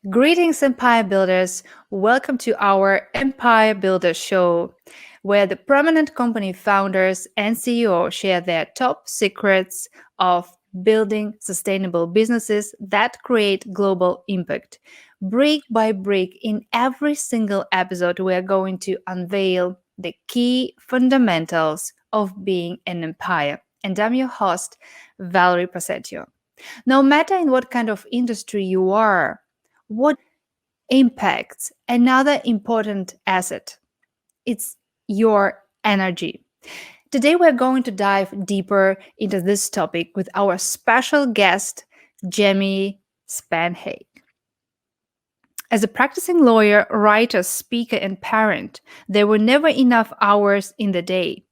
Greetings, Empire Builders. Welcome to our Empire Builder Show, where the prominent company founders and CEO share their top secrets of building sustainable businesses that create global impact. Brick by brick, in every single episode, we are going to unveil the key fundamentals of being an empire. And I'm your host, Valerie Prasetyo. No matter in what kind of industry you are, what impacts another important asset? It's your energy. Today, we're going to dive deeper into this topic with our special guest, Jamie Spanhake. As a practicing lawyer, writer, speaker, and parent, there were never enough hours in the day.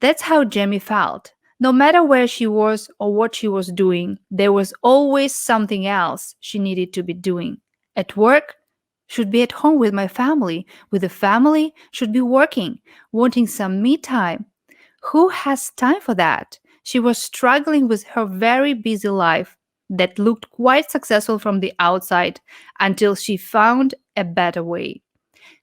That's how Jamie felt. No matter where she was or what she was doing, there was always something else she needed to be doing. At work, should be at home with my family. With the family, should be working, wanting some me time. Who has time for that? She was struggling with her very busy life that looked quite successful from the outside until she found a better way.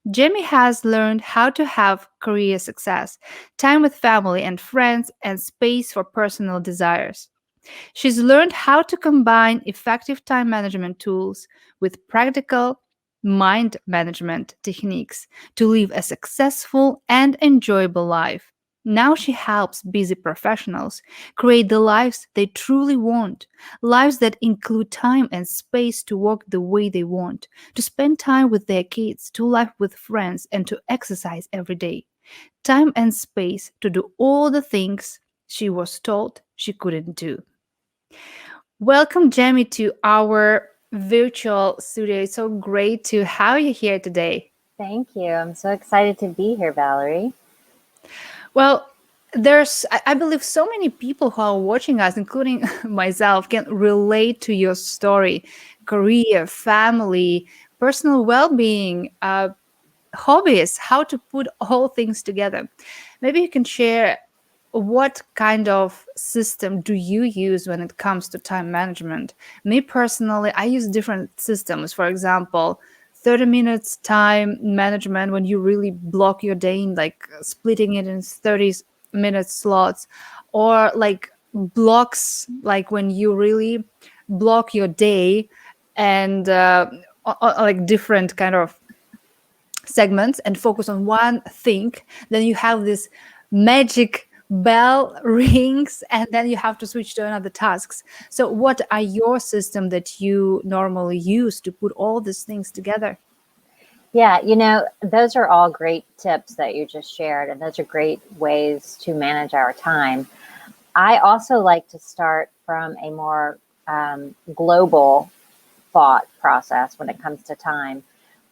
Jamie has learned how to have career success, time with family and friends, and space for personal desires. She's learned how to combine effective time management tools with practical mind management techniques to live a successful and enjoyable life. Now she helps busy professionals create the lives they truly want, lives that include time and space to work the way they want, to spend time with their kids, to laugh with friends, and to exercise every day. Time and space to do all the things she was told she couldn't do. Welcome, Jamie, to our virtual studio. It's so great to have you here today. Thank you. I'm so excited to be here, Valerie. Well, I believe, so many people who are watching us, including myself, can relate to your story, career, family, personal well being, hobbies, how to put all things together. Maybe you can share what kind of system do you use when it comes to time management? Me personally, I use different systems. For example, 30 minutes time management when you really block your day in, like splitting it in 30-minute slots, or like blocks, like when you really block your day and like different kind of segments and focus on one thing, then you have this magic bell rings and then you have to switch to another tasks. So what are your system that you normally use to put all these things together? Yeah, those are all great tips that you just shared, and those are great ways to manage our time. I also like to start from a more global thought process when it comes to time,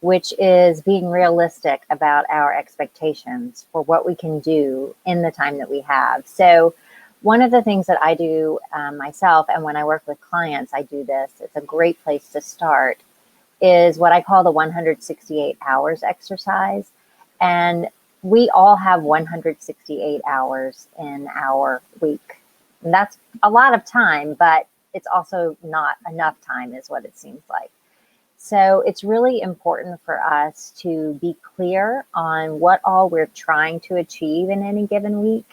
which is being realistic about our expectations for what we can do in the time that we have. So, one of the things that I do myself, and when I work with clients, I do this, it's a great place to start, is what I call the 168 hours exercise. And we all have 168 hours in our week. And that's a lot of time, but it's also not enough time, is what it seems like. So it's really important for us to be clear on what all we're trying to achieve in any given week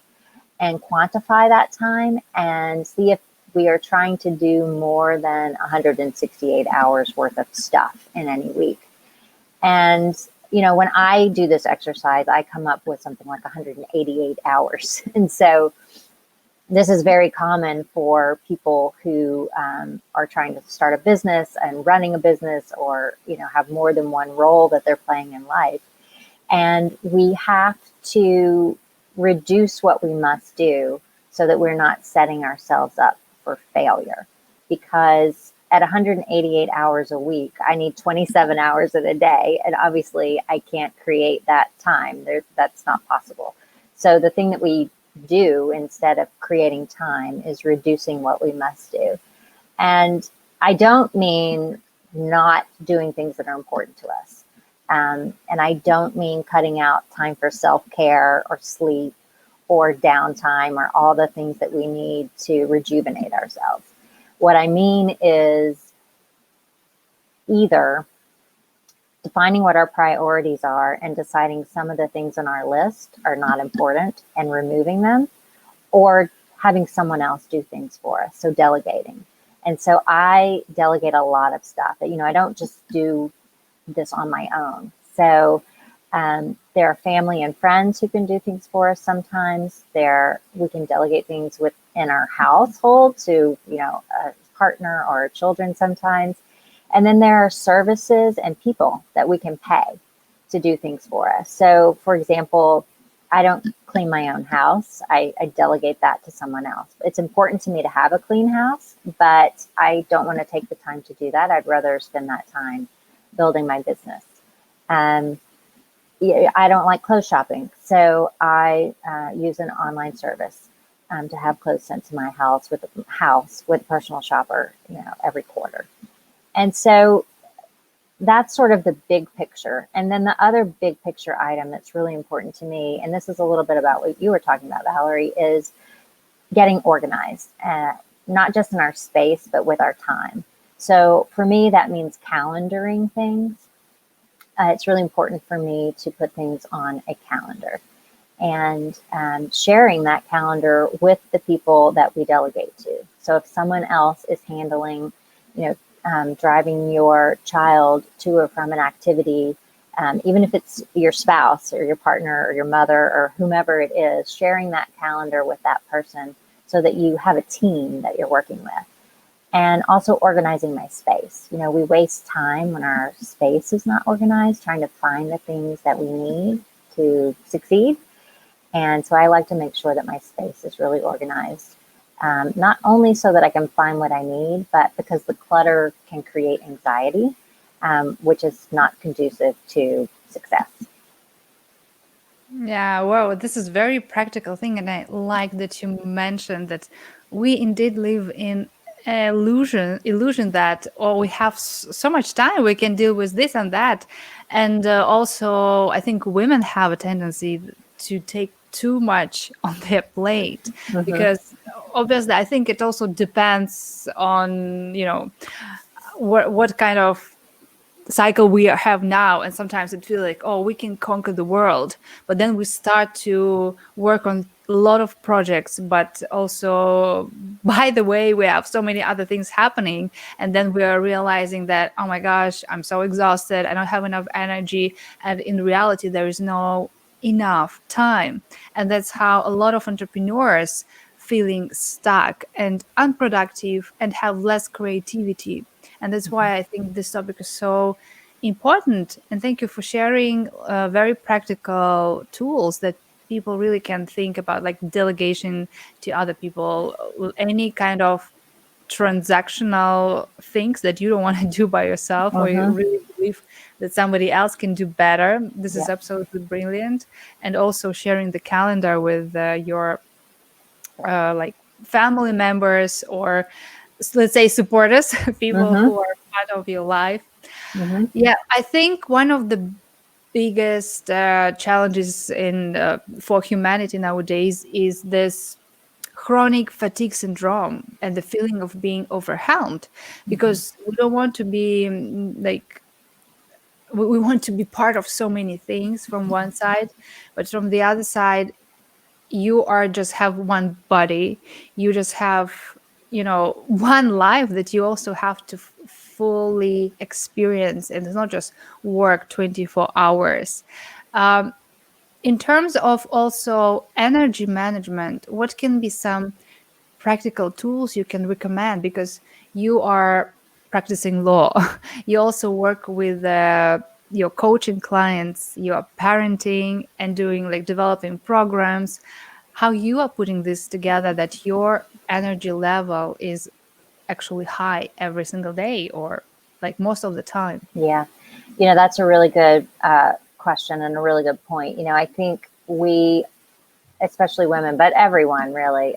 and quantify that time and see if we are trying to do more than 168 hours worth of stuff in any week. And, when I do this exercise, I come up with something like 188 hours. And so this is very common for people who are trying to start a business and running a business, or, have more than one role that they're playing in life. And we have to reduce what we must do so that we're not setting ourselves up for failure. Because at 188 hours a week, I need 27 hours in a day. And obviously, I can't create that time. That's not possible. So the thing that we do instead of creating time is reducing what we must do. And I don't mean not doing things that are important to us. And I don't mean cutting out time for self-care or sleep or downtime or all the things that we need to rejuvenate ourselves. What I mean is either defining what our priorities are and deciding some of the things on our list are not important and removing them, or having someone else do things for us. So delegating. And so I delegate a lot of stuff. I don't just do this on my own. So there are family and friends who can do things for us sometimes. We can delegate things within our household to, a partner or children sometimes. And then there are services and people that we can pay to do things for us. So, for example, I don't clean my own house. I delegate that to someone else. It's important to me to have a clean house, but I don't want to take the time to do that. I'd rather spend that time building my business. I don't like clothes shopping, so I use an online service to have clothes sent to my house with a personal shopper, every quarter. And so that's sort of the big picture. And then the other big picture item that's really important to me, and this is a little bit about what you were talking about, Valerie, is getting organized, not just in our space, but with our time. So for me, that means calendaring things. It's really important for me to put things on a calendar and sharing that calendar with the people that we delegate to. So if someone else is handling, driving your child to or from an activity, even if it's your spouse or your partner or your mother or whomever it is, sharing that calendar with that person so that you have a team that you're working with. And also organizing my space. We waste time when our space is not organized, trying to find the things that we need to succeed. And so I like to make sure that my space is really organized. Not only so that I can find what I need, but because the clutter can create anxiety, which is not conducive to success. Yeah, wow, this is very practical thing, and I like that you mentioned that we indeed live in illusion that we have so much time we can deal with this and that, and also I think women have a tendency to take too much on their plate, because obviously I think it also depends on what kind of cycle we have now, and sometimes it feels like, oh, we can conquer the world, but then we start to work on a lot of projects, but also by the way we have so many other things happening, and then we are realizing that, oh my gosh, I'm so exhausted, I don't have enough energy, and in reality there is no enough time. And that's how a lot of entrepreneurs feeling stuck and unproductive and have less creativity. And that's why I think this topic is so important. And thank you for sharing very practical tools that people really can think about, like delegation to other people, any kind of transactional things that you don't want to do by yourself, or you really believe that somebody else can do better. This is absolutely brilliant. And also sharing the calendar with your like family members, or let's say supporters, people who are part of your life. Yeah, I think one of the biggest challenges for humanity nowadays is this chronic fatigue syndrome and the feeling of being overwhelmed, because we don't want to be like we want to be part of so many things from one side, but from the other side you are just have one body, you just have one life that you also have to fully experience, and it's not just work 24 hours. In terms of also energy management, what can be some practical tools you can recommend? Because you are practicing law, you also work with your coaching clients, you are parenting and doing like developing programs. How you are putting this together that your energy level is actually high every single day, or like most of the time? Yeah. That's a really good question and a really good point. I think we, especially women, but everyone really,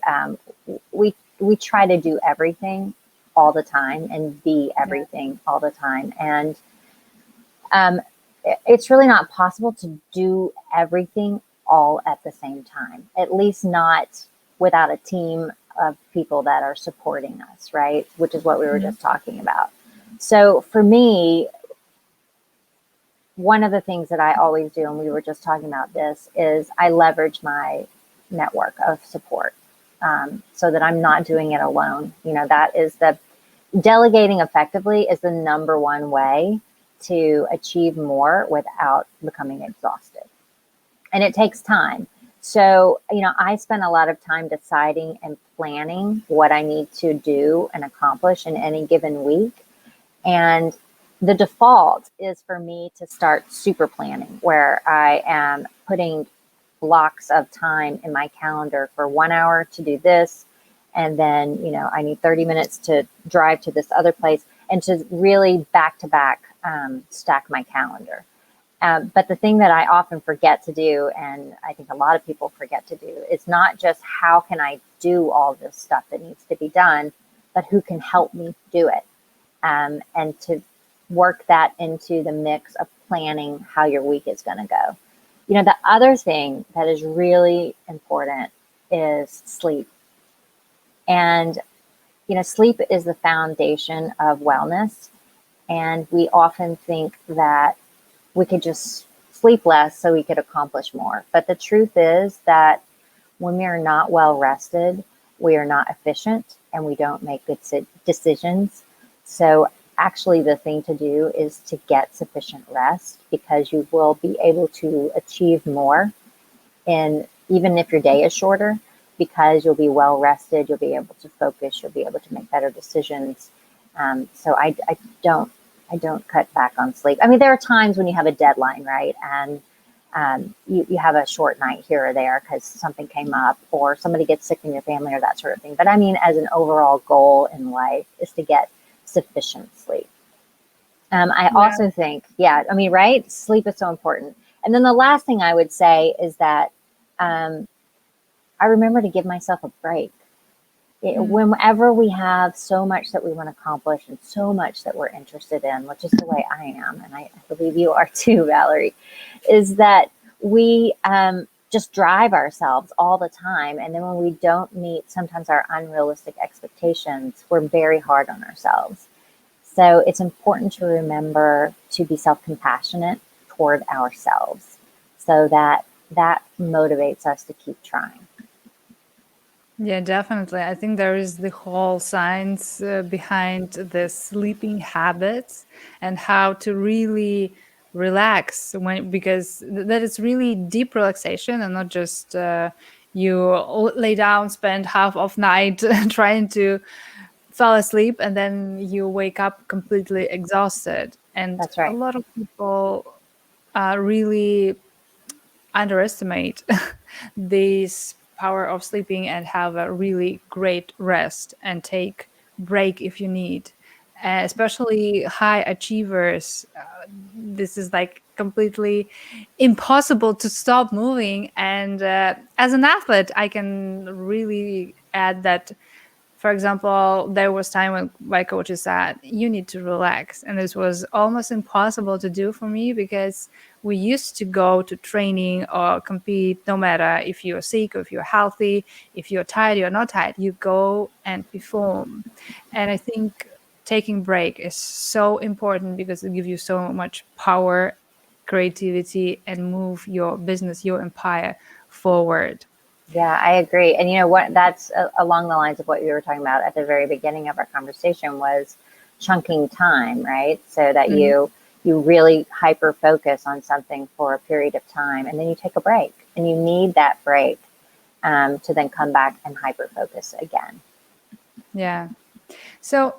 we try to do everything all the time and be everything all the time. And it's really not possible to do everything all at the same time, at least not without a team of people that are supporting us, right? Which is what we were just talking about. So for me, one of the things that I always do, and we were just talking about this, is I leverage my network of support, so that I'm not doing it alone. That is the delegating effectively is the number one way to achieve more without becoming exhausted. And it takes time. So, I spend a lot of time deciding and planning what I need to do and accomplish in any given week. And the default is for me to start super planning, where I am putting blocks of time in my calendar for 1 hour to do this. And then, I need 30 minutes to drive to this other place, and to really back to back stack my calendar. But the thing that I often forget to do, and I think a lot of people forget to do, is not just how can I do all this stuff that needs to be done, but who can help me do it. And to work that into the mix of planning how your week is going to go. The other thing that is really important is sleep. And, sleep is the foundation of wellness. And we often think that we could just sleep less so we could accomplish more. But the truth is that when we are not well rested, we are not efficient and we don't make good decisions. So actually the thing to do is to get sufficient rest, because you will be able to achieve more, and even if your day is shorter, because you'll be well rested, you'll be able to focus, you'll be able to make better decisions. So I don't cut back on sleep. I mean, there are times when you have a deadline, right? And you have a short night here or there because something came up or somebody gets sick in your family or that sort of thing. But I mean, as an overall goal in life is to get sufficient sleep. I also think, right? Sleep is so important. And then the last thing I would say is that I remember to give myself a break. Whenever we have so much that we want to accomplish and so much that we're interested in, which is the way I am, and I believe you are too, Valerie, is that we just drive ourselves all the time. And then when we don't meet sometimes our unrealistic expectations, we're very hard on ourselves. So it's important to remember to be self-compassionate toward ourselves, so that motivates us to keep trying. Yeah, definitely. I think there is the whole science behind the sleeping habits and how to really relax because that is really deep relaxation and not just you lay down, spend half of night trying to fall asleep, and then you wake up completely exhausted. And That's a right. lot of people really underestimate this power of sleeping and have a really great rest and take break if you need. Especially high achievers, this is like completely impossible to stop moving. And as an athlete, I can really add that, for example, there was time when my coaches said, you need to relax. And this was almost impossible to do for me because we used to go to training or compete no matter if you're sick or if you're healthy, if you're tired, you're not tired, you go and perform. And I think taking break is so important because it gives you so much power, creativity, and move your business, your empire forward. Yeah, I agree. And you know what? That's along the lines of what we were talking about at the very beginning of our conversation was chunking time, right? So that you really hyper focus on something for a period of time, and then you take a break, and you need that break to then come back and hyper focus again. Yeah. So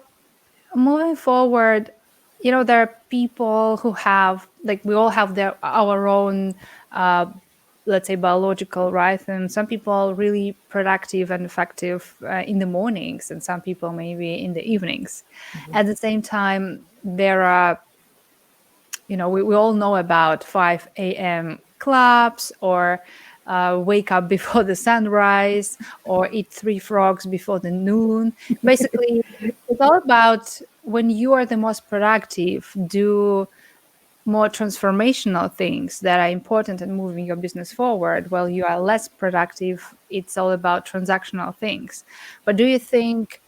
moving forward, there are people who have, like, we all have our own let's say biological rhythm. Some people really productive and effective in the mornings, and some people maybe in the evenings. Mm-hmm. At the same time, there are, we all know about 5 a.m. clubs, or wake up before the sunrise, or eat 3 frogs before the noon. Basically, it's all about when you are the most productive, do more transformational things that are important in moving your business forward. While you are less productive, it's all about transactional things. But do you think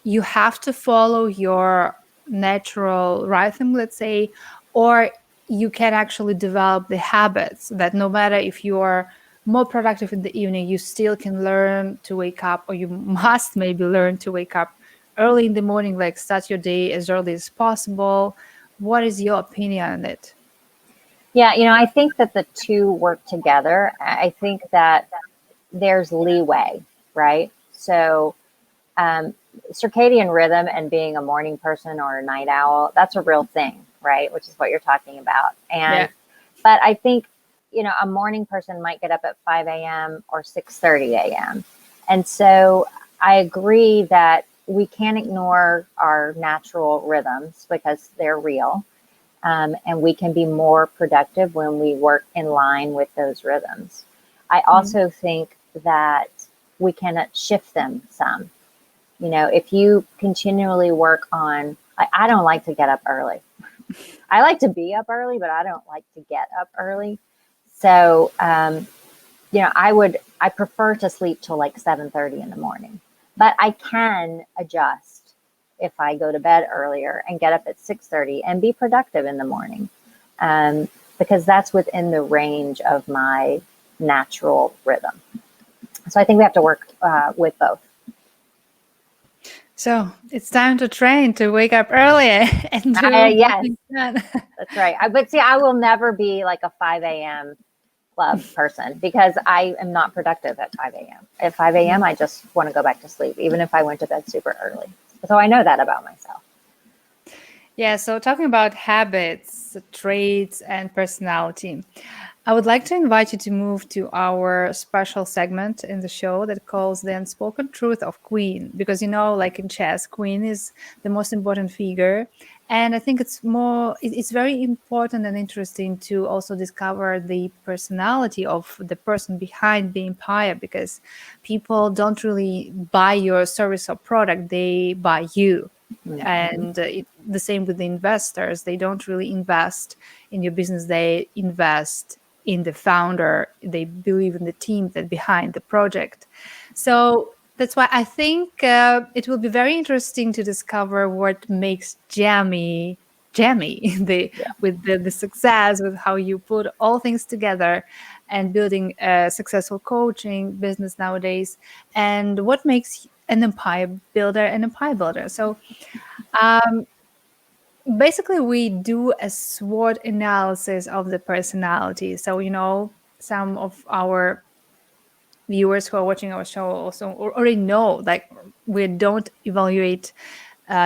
you have to follow your natural rhythm, let's say, or you can actually develop the habits that no matter if you are more productive in the evening, you still can learn to wake up, or you must maybe learn to wake up early in the morning, like start your day as early as possible. What is your opinion on it? Yeah, I think that the two work together. I think that there's leeway, right? So, um, circadian rhythm and being a morning person or a night owl, that's a real thing, right? Which is what you're talking about. Yeah. But I think, a morning person might get up at 5 a.m. or 6:30 a.m. And so I agree that we can't ignore our natural rhythms because they're real. And we can be more productive when we work in line with those rhythms. I also think that we can shift them some. If you continually work on, I don't like to get up early. I like to be up early, but I don't like to get up early. So, I prefer to sleep till like 7:30 in the morning, but I can adjust if I go to bed earlier and get up at 6:30 and be productive in the morning, because that's within the range of my natural rhythm. So I think we have to work with both. So it's time to train to wake up earlier and do Yes, done. that's right. But see, I will never be like a 5 a.m. club person because I am not productive at 5 a.m. At 5 a.m., I just want to go back to sleep, even if I went to bed super early. So I know that about myself. Yeah, so talking about habits, traits, and personality, I would like to invite you to move to our special segment in the show that calls the Unspoken Truth of Queen. Because, like in chess, Queen is the most important figure. And I think it's very important and interesting to also discover the personality of the person behind the empire, because people don't really buy your service or product, they buy you. And the same with the investors. They don't really invest in your business, they invest in the founder. They believe in the team that behind the project. So that's why I think it will be very interesting to discover what makes Jamie with the success, with how you put all things together and building a successful coaching business nowadays, and what makes an empire builder an empire builder. So basically, we do a SWOT analysis of the personality. So, some of our viewers who are watching our show also already know, like, we don't evaluate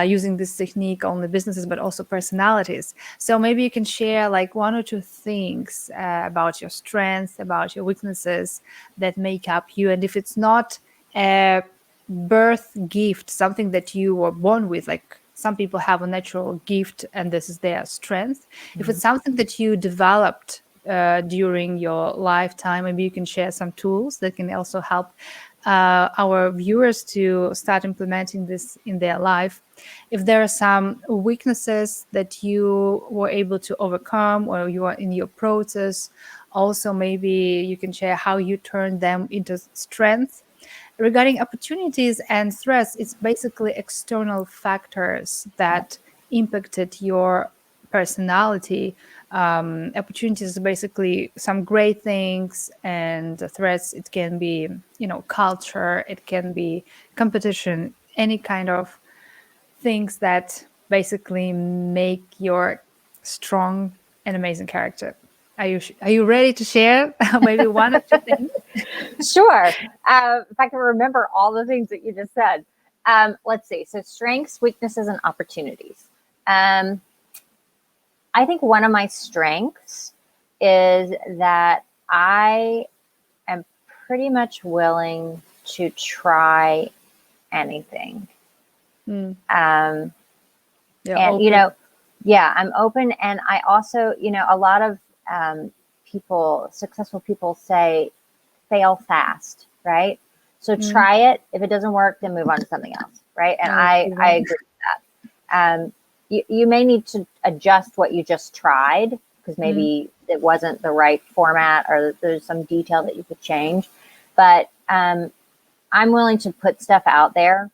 using this technique only businesses, but also personalities. So maybe you can share like one or two things about your strengths, about your weaknesses that make up you. And if it's not a birth gift, something that you were born with, like some people have a natural gift and this is their strength. If it's something that you developed during your lifetime, maybe you can share some tools that can also help our viewers to start implementing this in their life. If there are some weaknesses that you were able to overcome or you are in your process, also maybe you can share how you turn them into strength. Regarding opportunities and threats, it's basically external factors that impacted your personality. Opportunities are basically some great things, and threats, it can be, culture, it can be competition, any kind of things that basically make your strong and amazing character. Are you ready to share maybe one or two things? Sure. If I can remember all the things that you just said. Let's see. So strengths, weaknesses, and opportunities. I think one of my strengths is that I am pretty much willing to try anything. Yeah, And, open. I'm open. And I also, a lot of successful people say, fail fast, right? So try it. If it doesn't work, then move on to something else, right? And I agree with that. You may need to adjust what you just tried because maybe it wasn't the right format or there's some detail that you could change. But I'm willing to put stuff out there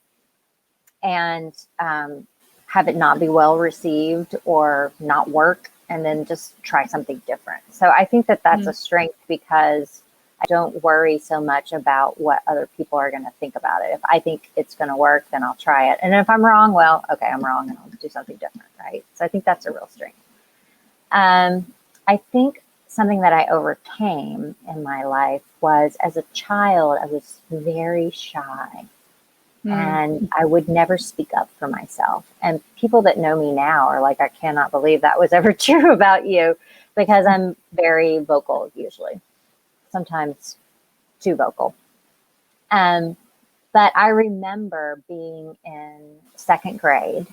and have it not be well received or not work. and then just try something different. So I think that that's a strength because I don't worry so much about what other people are going to think about it. If I think it's going to work, then I'll try it. And if I'm wrong, well, okay, I'm wrong and I'll do something different, right? So I think that's a real strength. I think something that I overcame in my life was, as a child, I was very shy. And I would never speak up for myself. And people that know me now are like, I cannot believe that was ever true about you, because I'm very vocal usually, sometimes too vocal. But I remember being in second grade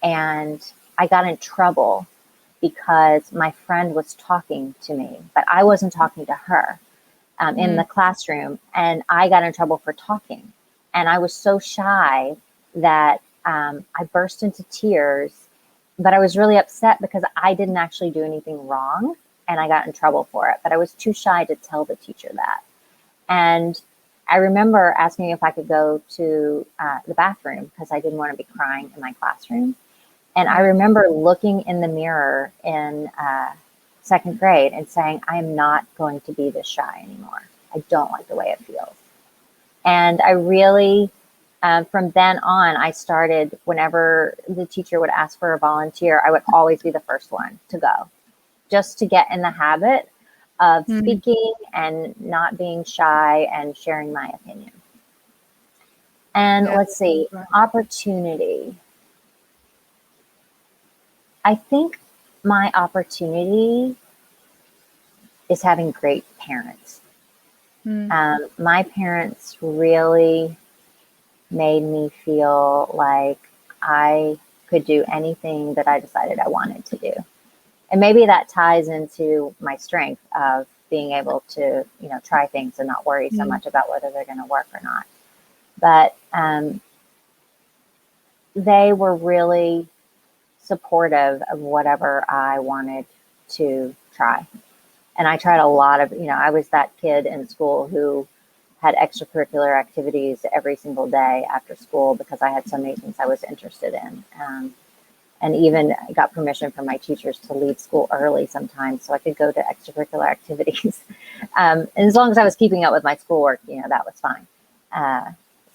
and I got in trouble because my friend was talking to me, but I wasn't talking to her in the classroom, and I got in trouble for talking. And I was so shy that I burst into tears, but I was really upset because I didn't actually do anything wrong and I got in trouble for it. But I was too shy to tell the teacher that. And I remember asking if I could go to the bathroom because I didn't want to be crying in my classroom. And I remember looking in the mirror in second grade and saying, I am not going to be this shy anymore. I don't like the way it feels. And I really, from then on, I started, whenever the teacher would ask for a volunteer, I would always be the first one to go, just to get in the habit of speaking and not being shy and sharing my opinion. And let's see, opportunity. I think my opportunity is having great parents. My parents really made me feel like I could do anything that I decided I wanted to do. And maybe that ties into my strength of being able to, try things and not worry so much about whether they're going to work or not. But they were really supportive of whatever I wanted to try. And I tried a lot of, I was that kid in school who had extracurricular activities every single day after school because I had so many things I was interested in. And even got permission from my teachers to leave school early sometimes so I could go to extracurricular activities. And as long as I was keeping up with my schoolwork, that was fine.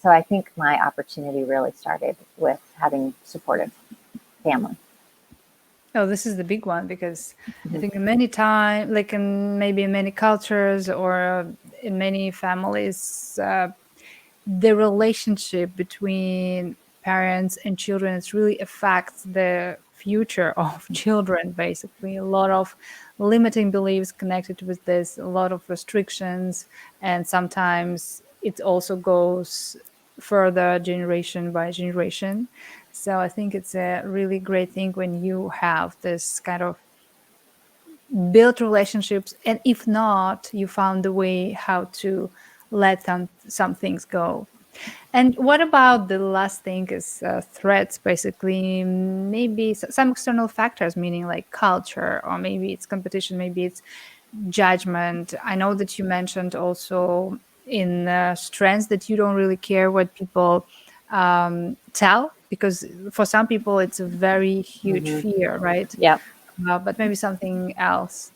So I think my opportunity really started with having supportive family. Oh, this is the big one because I think in many times, like maybe in many cultures or in many families, the relationship between parents and children, it really affects the future of children, basically. A lot of limiting beliefs connected with this, a lot of restrictions, and sometimes it also goes further generation by generation. So I think it's a really great thing when you have this kind of build relationships, and if not, you found the way how to let some things go. And what about the last thing is threats, basically, maybe some external factors, meaning like culture, or maybe it's competition, maybe it's judgment. I know that you mentioned also in strengths that you don't really care what people tell, because for some people it's a very huge fear, right? Yeah. But maybe something else,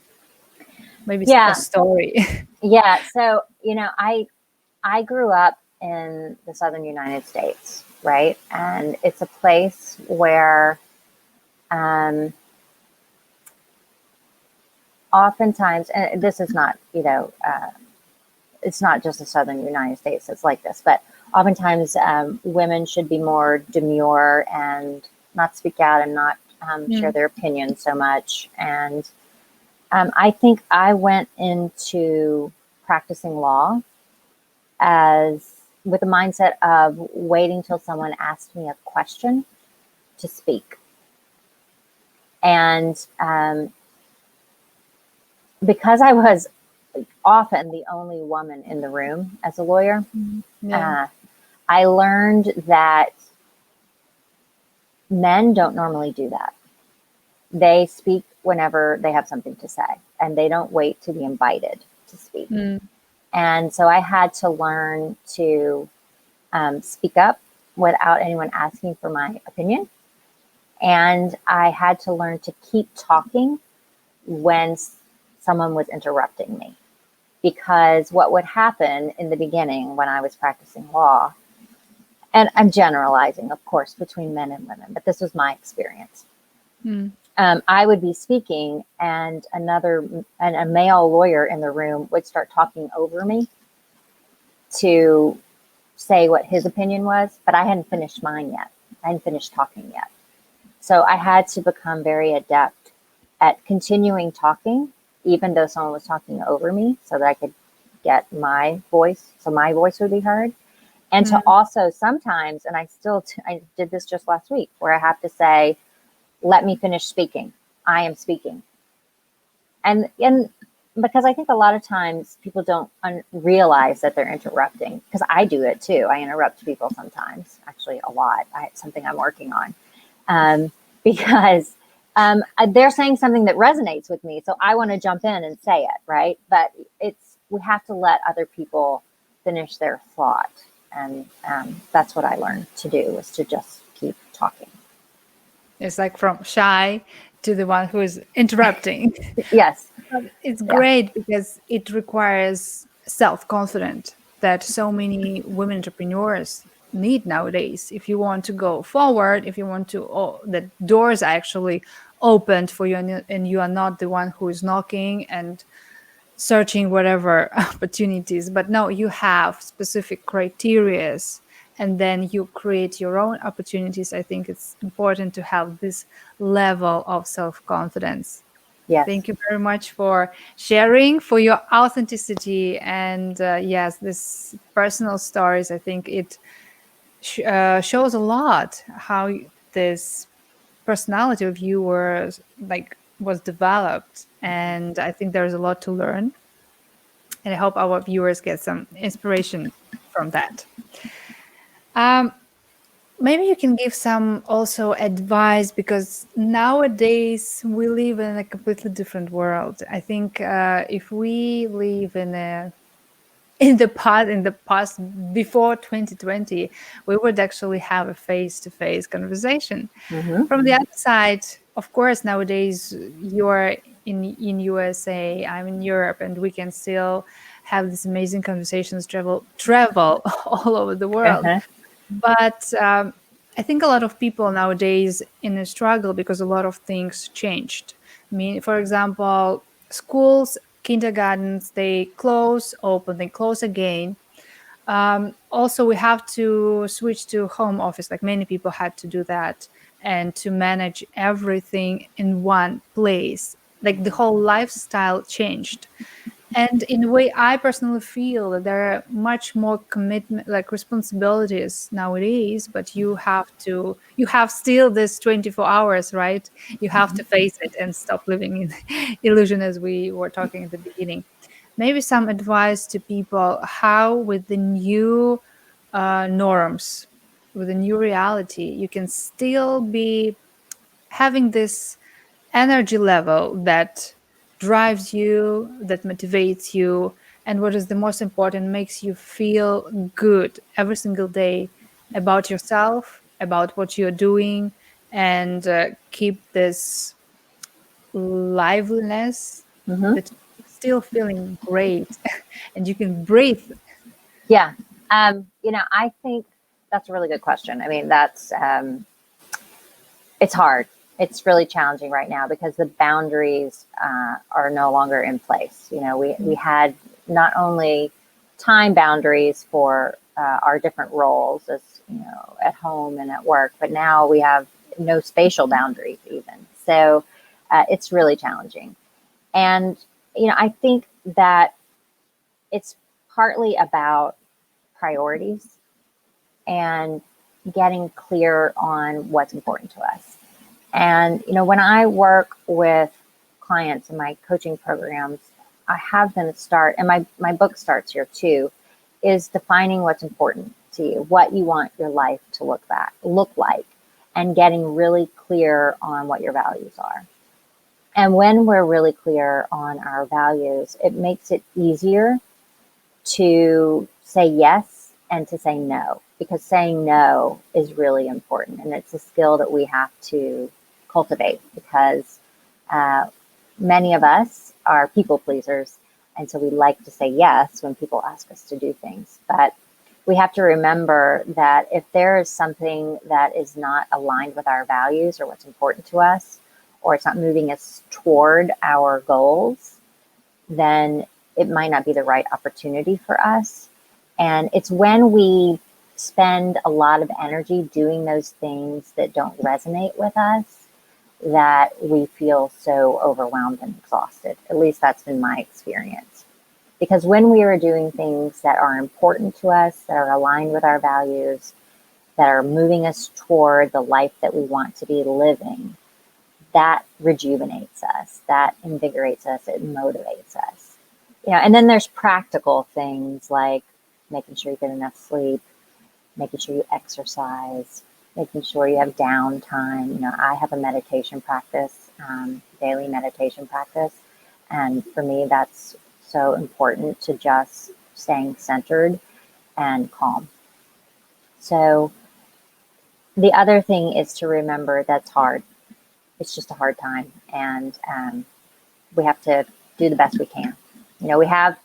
maybe a Yeah. story. Yeah. So, I grew up in the southern United States, right? And it's a place where oftentimes, and this is not, it's not just the southern United States that's like this, but oftentimes women should be more demure and not speak out and not share their opinions so much. And I think I went into practicing law as with the mindset of waiting till someone asked me a question to speak. And because I was often the only woman in the room as a lawyer, I learned that men don't normally do that. They speak whenever they have something to say, and they don't wait to be invited to speak. And so I had to learn to speak up without anyone asking for my opinion. And I had to learn to keep talking when someone was interrupting me. Because what would happen in the beginning when I was practicing law, and I'm generalizing, of course, between men and women, but this was my experience. I would be speaking, and a male lawyer in the room would start talking over me to say what his opinion was, but I hadn't finished mine yet. I hadn't finished talking yet. So I had to become very adept at continuing talking, even though someone was talking over me, so that I could get my voice, so my voice would be heard. And to also sometimes, and I did this just last week, where I have to say, let me finish speaking. I am speaking. And because I think a lot of times people don't realize that they're interrupting, because I do it too. I interrupt people sometimes, actually a lot. It's something I'm working on, because they're saying something that resonates with me. So I want to jump in and say it, right? But we have to let other people finish their thought. And that's what I learned to do, is to just keep talking. It's like from shy to the one who is interrupting. Yes. It's great because it requires self-confidence that so many women entrepreneurs need nowadays. If you want to go forward, if you want to, the doors are actually opened for you, and you are not the one who is knocking and searching whatever opportunities. But no, you have specific criterias, and then you create your own opportunities. I think it's important to have this level of self-confidence. Yes. Thank you very much for sharing, for your authenticity, and yes, this personal stories. I think it shows a lot how this personality of you was developed, and I think there's a lot to learn, and I hope our viewers get some inspiration from that. Maybe you can give some also advice, because nowadays we live in a completely different world. I think if we live in the past before 2020, we would actually have a face-to-face conversation. From the other side, of course, nowadays you're in USA, I'm in Europe, and we can still have these amazing conversations, travel all over the world. But I think a lot of people nowadays in a struggle because a lot of things changed. I mean, for example, schools, kindergartens, they close, open, they close again. Also, we have to switch to home office, like many people had to do that, and to manage everything in one place. Like the whole lifestyle changed. And in a way, I personally feel that there are much more commitment, like responsibilities nowadays, but you have still this 24 hours, right? You have to face it and stop living in illusion, as we were talking at the beginning. Maybe some advice to people how, with the new norms, with the new reality, you can still be having this energy level that drives you, that motivates you, and what is the most important, makes you feel good every single day about yourself, about what you're doing, and keep this liveliness that you're still feeling great and you can breathe. Yeah. I think that's a really good question. I mean, it's hard. It's really challenging right now because the boundaries are no longer in place. We had not only time boundaries for our different roles, as at home and at work, but now we have no spatial boundaries even. So it's really challenging. And I think that it's partly about priorities and getting clear on what's important to us. And, when I work with clients in my coaching programs, I have them start, and my book starts here too, is defining what's important to you, what you want your life to look like, and getting really clear on what your values are. And when we're really clear on our values, it makes it easier to say yes and to say no, because saying no is really important. And it's a skill that we have to cultivate, because many of us are people pleasers. And so we like to say yes when people ask us to do things. But we have to remember that if there is something that is not aligned with our values or what's important to us, or it's not moving us toward our goals, then it might not be the right opportunity for us. And it's when we spend a lot of energy doing those things that don't resonate with us that we feel so overwhelmed and exhausted. At least that's been my experience. Because when we are doing things that are important to us, that are aligned with our values, that are moving us toward the life that we want to be living, that rejuvenates us, that invigorates us, it motivates us. And then there's practical things like making sure you get enough sleep, making sure you exercise, making sure you have downtime. I have a meditation practice, daily meditation practice. And for me, that's so important to just staying centered and calm. So the other thing is to remember that's hard. It's just a hard time. And we have to do the best we can. We have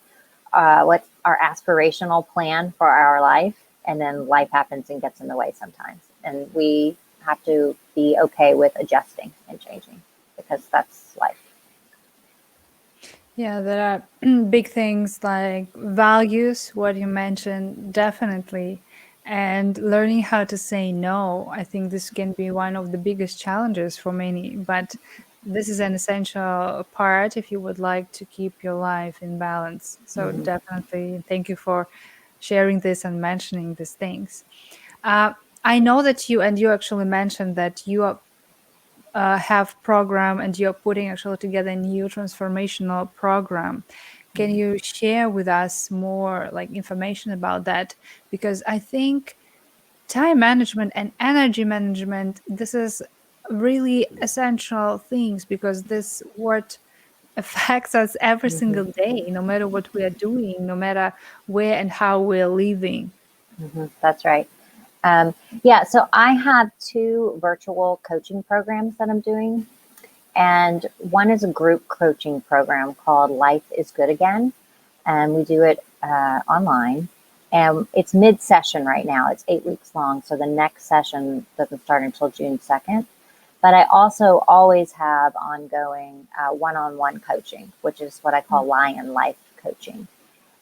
what's our aspirational plan for our life, and then life happens and gets in the way sometimes. And we have to be okay with adjusting and changing because that's life. Yeah, there are big things like values, what you mentioned, definitely. And learning how to say no. I think this can be one of the biggest challenges for many, but this is an essential part if you would like to keep your life in balance. So, Mm-hmm. definitely, thank you for sharing this and mentioning these things. Uh, I know that you actually mentioned that you are have program and you're putting actually together a new transformational program. Can you share with us more like information about that? Because I think time management and energy management, this is really essential things because this what affects us every Mm-hmm. single day, no matter what we are doing, no matter where and how we're living. Mm-hmm. That's right. Yeah, so I have two virtual coaching programs that I'm doing. And one is a group coaching program called Life is Good Again. And we do it online. And it's mid session right now, it's 8 weeks long. So the next session doesn't start until June 2nd. But I also always have ongoing one on one coaching, which is what I call Lion Life coaching.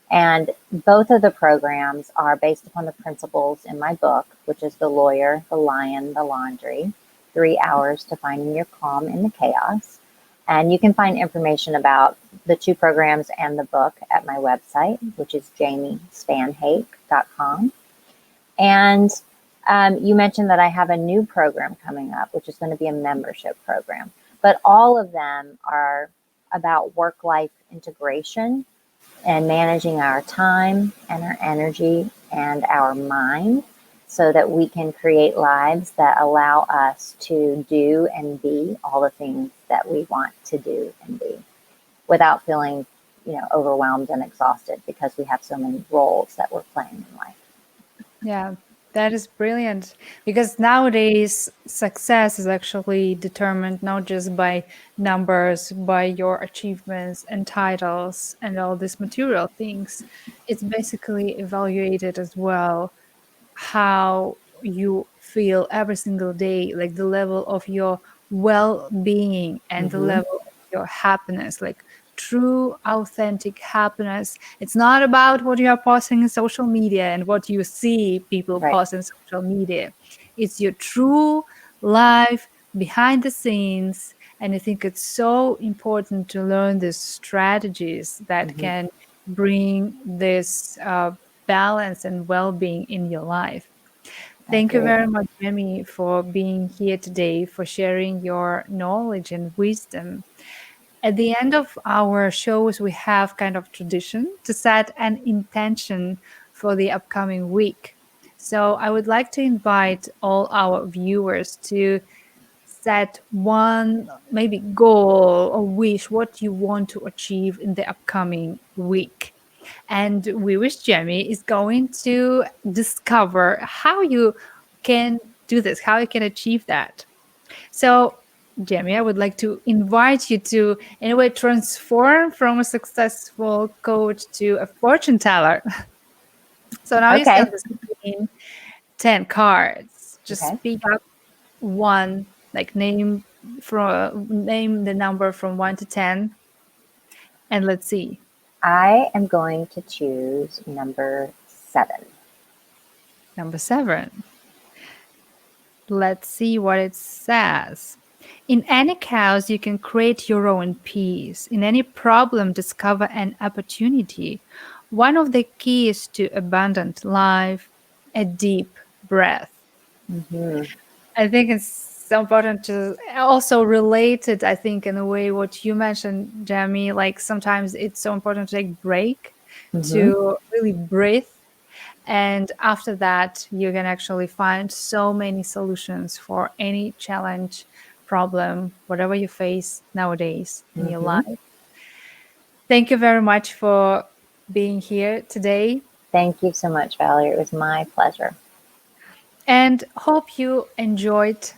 And both of the programs are based upon the principles in my book, which is The Lawyer, the Lion, the Laundry, 3 hours to finding your calm in the chaos. And you can find information about the two programs and the book at my website, which is jamiespanhake.com. And you mentioned that I have a new program coming up, which is going to be a membership program. But all of them are about work life integration and managing our time and our energy and our mind so that we can create lives that allow us to do and be all the things that we want to do and be without feeling, overwhelmed and exhausted because we have so many roles that we're playing in life. Yeah, that is brilliant because nowadays success is actually determined not just by numbers, by your achievements and titles and all these material things. It's basically evaluated as well how you feel every single day, like the level of your well-being and the Mm-hmm. level of your happiness, like true authentic happiness. It's not about what you are posting in social media and what you see people Right. post in social media. It's your true life behind the scenes. And I think it's so important to learn these strategies that Mm-hmm. can bring this balance and well-being in your life. I Thank you agree. very much, Jamie, for being here today, for sharing your knowledge and wisdom. At the end of our shows, we have kind of tradition to set an intention for the upcoming week. So I would like to invite all our viewers to set one maybe goal or wish what you want to achieve in the upcoming week. And we wish Jamie is going to discover how you can do this, how you can achieve that. So Jamie, I would like to invite you to, in a way, transform from a successful coach to a fortune teller. So now you Okay. stand the screen, 10 cards. Okay. Just pick up one, like name the number from 1 to 10, and let's see. I am going to choose number 7. Number 7. Let's see what it says. In any chaos, you can create your own peace. In any problem, discover an opportunity. One of the keys to abundant life, a deep breath. Mm-hmm. I think it's so important to also relate it, I think, in a way what you mentioned, Jamie, like sometimes it's so important to take break, Mm-hmm. to really breathe. And after that, you can actually find so many solutions for any challenge, problem, whatever you face nowadays in your Mm-hmm. life. Thank you very much for being here today, Thank you so much, Valerie. It was my pleasure. and hope you enjoyed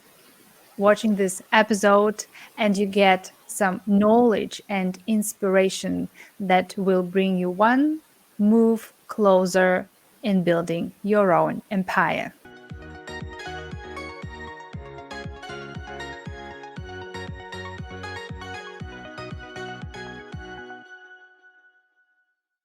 watching this episode and you get some knowledge and inspiration that will bring you one move closer in building your own empire.